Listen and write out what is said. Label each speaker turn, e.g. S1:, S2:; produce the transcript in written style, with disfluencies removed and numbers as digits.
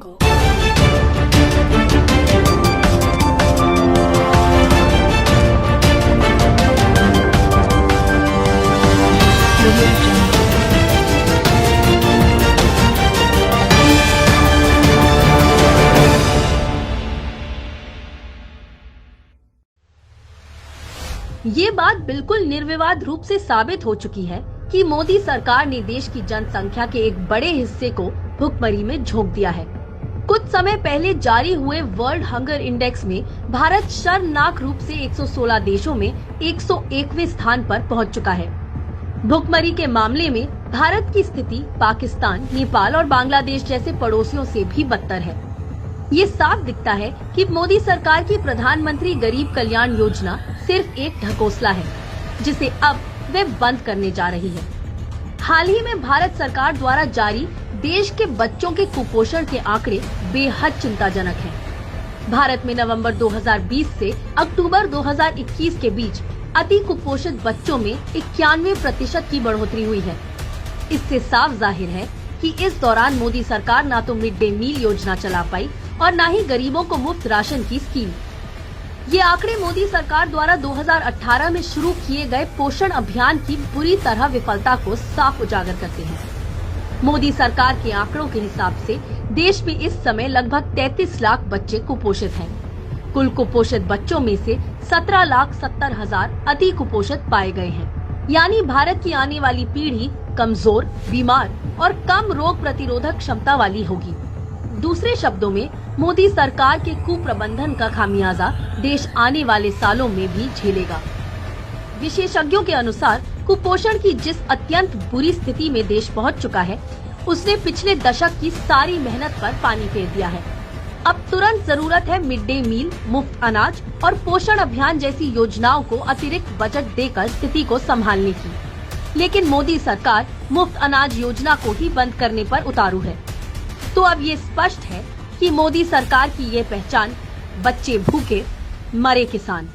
S1: jungle.
S2: ये बात बिल्कुल निर्विवाद रूप से साबित हो चुकी है कि मोदी सरकार ने देश की जनसंख्या के एक बड़े हिस्से को भुखमरी में झोंक दिया है। कुछ समय पहले जारी हुए वर्ल्ड हंगर इंडेक्स में भारत शर्मनाक रूप से 116 देशों में 101वें स्थान पर पहुंच चुका है। भुखमरी के मामले में भारत की स्थिति पाकिस्तान, नेपाल और बांग्लादेश जैसे पड़ोसियों से भी बदतर है। ये साफ दिखता है कि मोदी सरकार की प्रधानमंत्री गरीब कल्याण योजना सिर्फ एक ढकोसला है, जिसे अब वे बंद करने जा रही है। हाल ही में भारत सरकार द्वारा जारी देश के बच्चों के कुपोषण के आंकड़े बेहद चिंताजनक हैं। भारत में नवंबर 2020 से अक्टूबर 2021 के बीच अति कुपोषित बच्चों में 91% की बढ़ोतरी हुई है। इससे साफ जाहिर है कि इस दौरान मोदी सरकार न तो मिड डे मील योजना चला पाई और न ही गरीबों को मुफ्त राशन की स्कीम। ये आंकड़े मोदी सरकार द्वारा 2018 में शुरू किए गए पोषण अभियान की बुरी तरह विफलता को साफ उजागर करते हैं। मोदी सरकार के आंकड़ों के हिसाब से देश में इस समय लगभग 33 लाख बच्चे कुपोषित हैं। कुल कुपोषित बच्चों में से 17,70,000 अति कुपोषित पाए गए हैं। यानी भारत की आने वाली पीढ़ी कमजोर, बीमार और कम रोग प्रतिरोधक क्षमता वाली होगी। दूसरे शब्दों में मोदी सरकार के कुप्रबंधन का खामियाजा देश आने वाले सालों में भी झेलेगा। विशेषज्ञों के अनुसार कुपोषण की जिस अत्यंत बुरी स्थिति में देश पहुंच चुका है, उसने पिछले दशक की सारी मेहनत पर पानी फेर दिया है। अब तुरंत जरूरत है मिड डे मील, मुफ्त अनाज और पोषण अभियान जैसी योजनाओं को अतिरिक्त बजट देकर स्थिति को संभालने की। लेकिन मोदी सरकार मुफ्त अनाज योजना को ही बंद करने पर उतारू है। तो अब ये स्पष्ट है कि मोदी सरकार की ये पहचान बच्चे भूखे, मरे किसान।